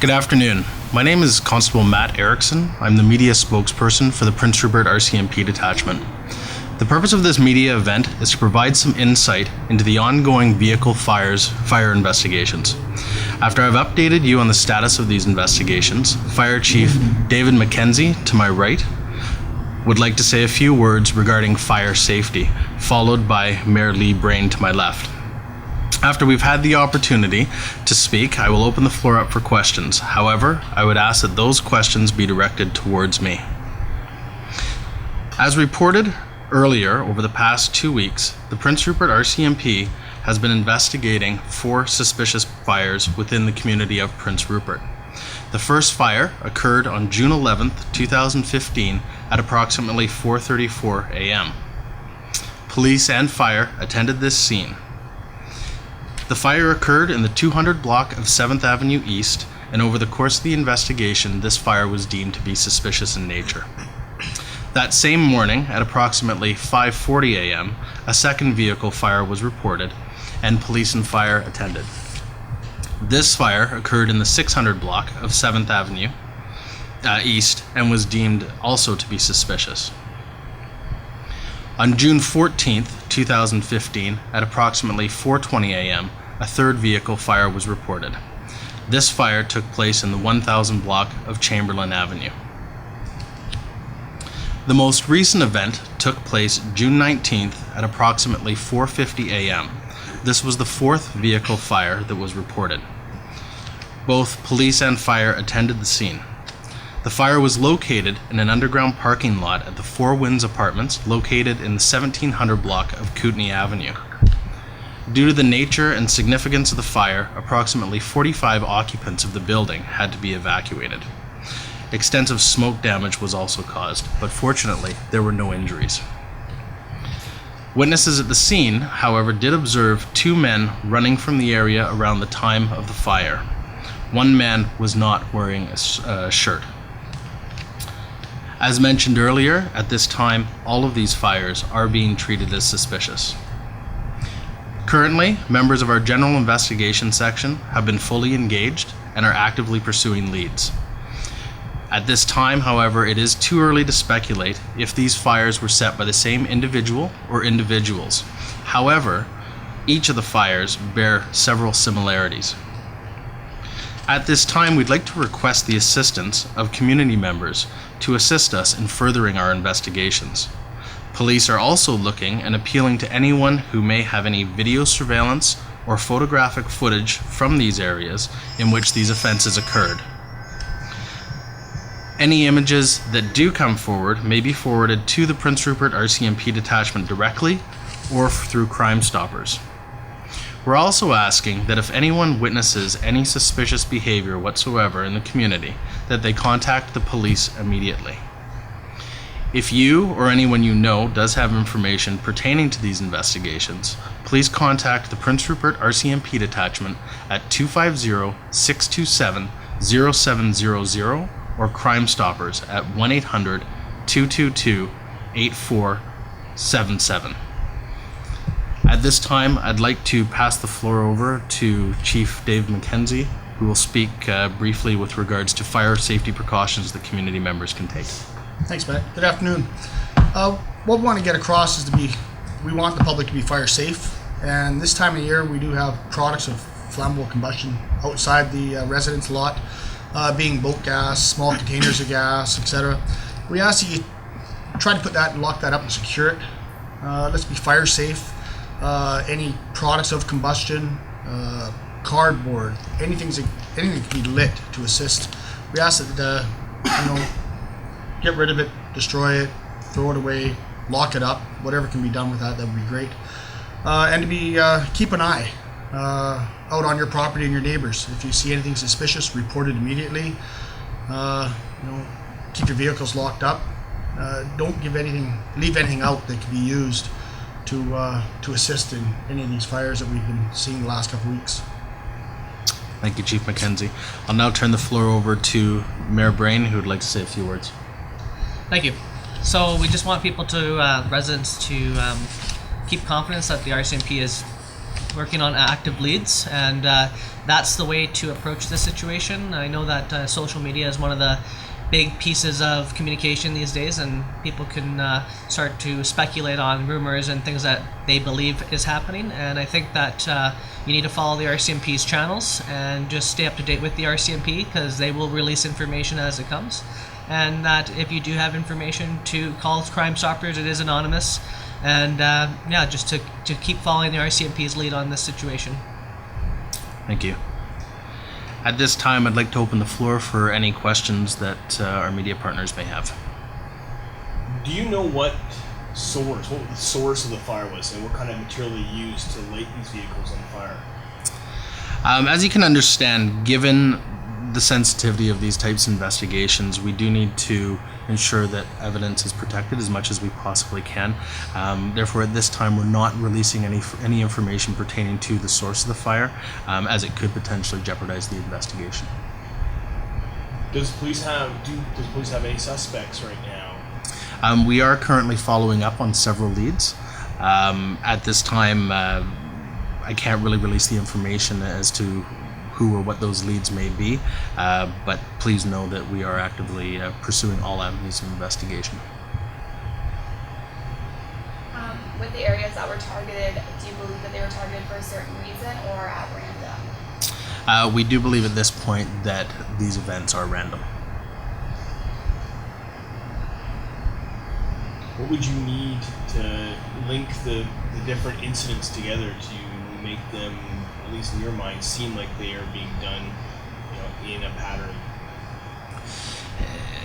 Good afternoon. My name is Constable Matt Erickson. I'm the media spokesperson for the Prince Rupert RCMP detachment. The purpose of this media event is to provide some insight into the ongoing vehicle fire investigations. After I've updated you on the status of these investigations, Fire Chief David McKenzie, to my right, would like to say a few words regarding fire safety, followed by Mayor Lee Brain to my left. After we've had the opportunity to speak, I will open the floor up for questions. However, I would ask that those questions be directed towards me. As reported earlier, over the past 2 weeks, the Prince Rupert RCMP has been investigating 4 suspicious fires within the community of Prince Rupert. The first fire occurred on June 11th, 2015 at approximately 4:34 a.m. Police and fire attended this scene. The fire occurred in the 200 block of 7th Avenue East, and over the course of the investigation, this fire was deemed to be suspicious in nature. That same morning, at approximately 5:40 a.m., a second vehicle fire was reported, and police and fire attended. This fire occurred in the 600 block of 7th Avenue East, and was deemed also to be suspicious. On June 14th, 2015, at approximately 4:20 a.m., a third vehicle fire was reported. This fire took place in the 1000 block of Chamberlain Avenue. The most recent event took place June 19th at approximately 4:50 a.m. This was the 4th vehicle fire that was reported. Both police and fire attended the scene. The fire was located in an underground parking lot at the Four Winds Apartments, located in the 1700 block of Kootenay Avenue. Due to the nature and significance of the fire, approximately 45 occupants of the building had to be evacuated. Extensive smoke damage was also caused, but fortunately, there were no injuries. Witnesses at the scene, however, did observe 2 men running from the area around the time of the fire. One man was not wearing a shirt. As mentioned earlier, at this time, all of these fires are being treated as suspicious. Currently, members of our General Investigation Section have been fully engaged and are actively pursuing leads. At this time, however, it is too early to speculate if these fires were set by the same individual or individuals. However, each of the fires bear several similarities. At this time, we'd like to request the assistance of community members to assist us in furthering our investigations. Police are also looking and appealing to anyone who may have any video surveillance or photographic footage from these areas in which these offenses occurred. Any images that do come forward may be forwarded to the Prince Rupert RCMP detachment directly or through Crime Stoppers. We're also asking that if anyone witnesses any suspicious behavior whatsoever in the community, that they contact the police immediately. If you or anyone you know does have information pertaining to these investigations, please contact the Prince Rupert RCMP detachment at 250-627-0700 or Crime Stoppers at 1-800-222-8477. At this time, I'd like to pass the floor over to Chief Dave McKenzie, who will speak briefly with regards to fire safety precautions that community members can take. Thanks, Matt. Good afternoon. What we want to get across is we want the public to be fire safe, and this time of year we do have products of flammable combustion outside the residence lot, being boat gas, small containers of gas, etc. We ask that you try to put that and lock that up and secure it. Let's be fire safe. Any products of combustion, cardboard, anything that can be lit to assist. We ask that get rid of it, destroy it, throw it away, lock it up, whatever can be done with that would be great. And to be keep an eye out on your property and your neighbors. If you see anything suspicious, report it immediately. Keep your vehicles locked up. Don't leave anything out that can be used to assist in any of these fires that we've been seeing the last couple of weeks. Thank you, Chief McKenzie. I'll now turn the floor over to Mayor Brain, who would like to say a few words. Thank you. So we just want people residents to keep confidence that the RCMP is working on active leads, and that's the way to approach this situation. I know that social media is one of the big pieces of communication these days, and people can start to speculate on rumors and things that they believe is happening. And I think that you need to follow the RCMP's channels and just stay up to date with the RCMP, because they will release information as it comes. And that if you do have information, to call Crime Stoppers. It is anonymous. And yeah, just to keep following the RCMP's lead on this situation. Thank you. At this time, I'd like to open the floor for any questions that our media partners may have. Do you know what the source of the fire was, and what kind of material they used to light these vehicles on fire? As you can understand, given the sensitivity of these types of investigations, we do need to ensure that evidence is protected as much as we possibly can. Therefore, at this time, we're not releasing any information pertaining to the source of the fire, as it could potentially jeopardize the investigation. Does police have any suspects right now? We are currently following up on several leads. At this time, I can't really release the information as to who or what those leads may be, but please know that we are actively pursuing all avenues of investigation. With the areas that were targeted, do you believe that they were targeted for a certain reason or at random? We do believe at this point that these events are random. What would you need to link the different incidents together to make them, at least in your mind, seem like they are being done, in a pattern?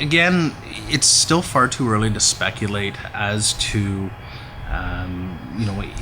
Again, it's still far too early to speculate as to,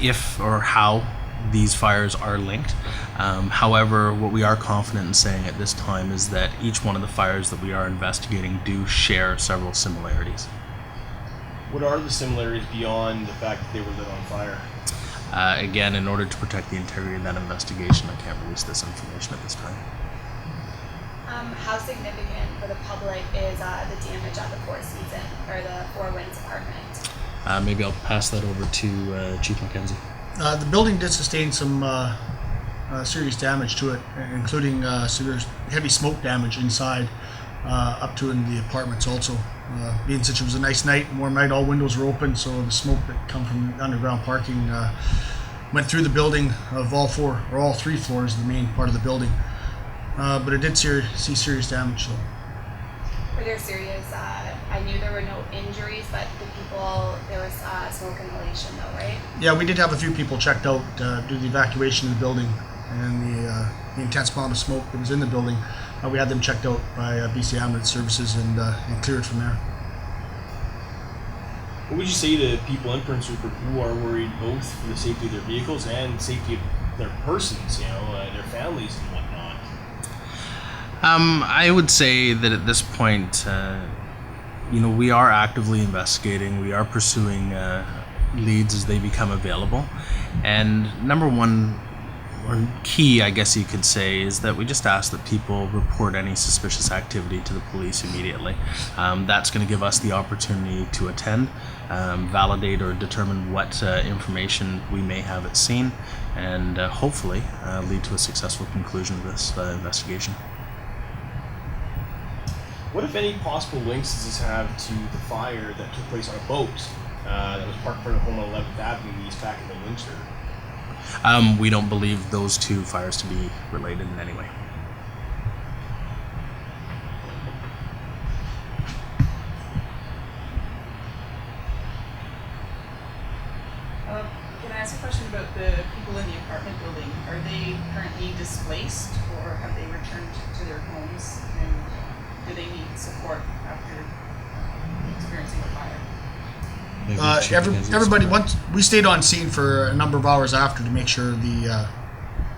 if or how these fires are linked. However, what we are confident in saying at this time is that each one of the fires that we are investigating do share several similarities. What are the similarities beyond the fact that they were lit on fire? Again, in order to protect the integrity of that investigation, I can't release this information at this time. How significant for the public is the damage at the Four Seasons or the Four Winds apartment? Maybe I'll pass that over to Chief McKenzie. The building did sustain some serious damage to it, including severe heavy smoke damage inside, up to in the apartments also. Being such it was a nice night, warm night, all windows were open, so the smoke that come from the underground parking went through the building of all three floors, the main part of the building. But it did see serious damage. So. Were there serious? I knew there were no injuries, but there was smoke inhalation, though, right? Yeah, we did have a few people checked out due to the evacuation of the building and the intense amount of smoke that was in the building. We had them checked out by BC Ambulance Services and cleared from there. What would you say to people in Prince Rupert who are worried both for the safety of their vehicles and safety of their persons, their families and whatnot? I would say that at this point, we are actively investigating. We are pursuing leads as they become available. And number one, or key, I guess you could say, is that we just ask that people report any suspicious activity to the police immediately. That's going to give us the opportunity to attend, validate or determine what information we may have at scene, and hopefully lead to a successful conclusion of this investigation. What, if any, possible links does this have to the fire that took place on a boat that was parked in front of home on 11th Avenue East back in the winter? We don't believe those two fires to be related in any way. Can I ask a question about the people in the apartment building? Are they currently displaced, or have they returned to their homes? And do they need support after experiencing a fire? Everybody, once we stayed on scene for a number of hours after to make sure the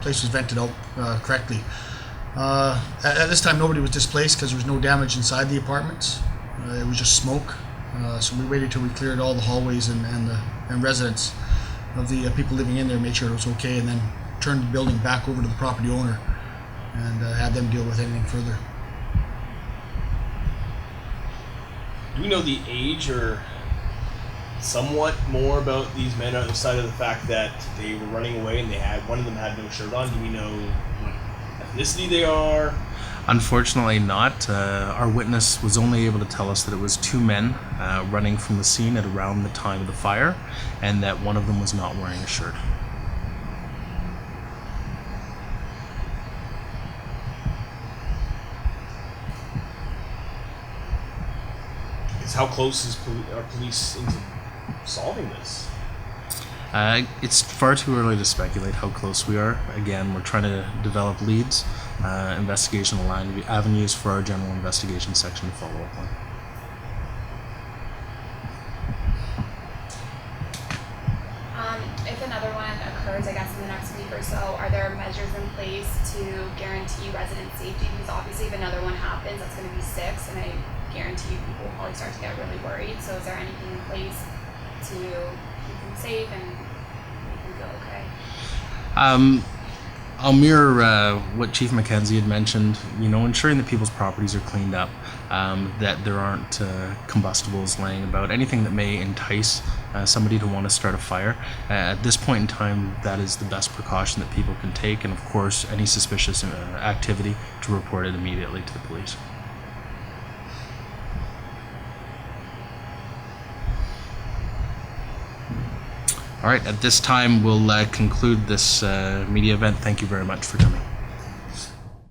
place was vented out correctly. At this time, nobody was displaced because there was no damage inside the apartments. It was just smoke. So we waited till we cleared all the hallways and residents of the people living in there, made sure it was okay, and then turned the building back over to the property owner and had them deal with anything further. Do we know the age or somewhat more about these men outside of the fact that they were running away and one of them had no shirt on? Do we know what ethnicity they are? Unfortunately not. Our witness was only able to tell us that it was two men running from the scene at around the time of the fire, and that one of them was not wearing a shirt. How close are police into solving this? It's far too early to speculate how close we are. Again, we're trying to develop leads, investigation aligned avenues for our general investigation section to follow up on. If another one occurs, I guess in the next week or so, are there measures in place to guarantee resident safety? Because obviously if another one happens, that's going to be 6, and I guarantee people will probably start to get really worried. So is there anything in place to keep them safe and make them feel okay? I'll mirror what Chief Mackenzie had mentioned, ensuring that people's properties are cleaned up, that there aren't combustibles laying about, anything that may entice somebody to want to start a fire. At this point in time, that is the best precaution that people can take, and of course, any suspicious activity to report it immediately to the police. All right, at this time, we'll conclude this media event. Thank you very much for coming.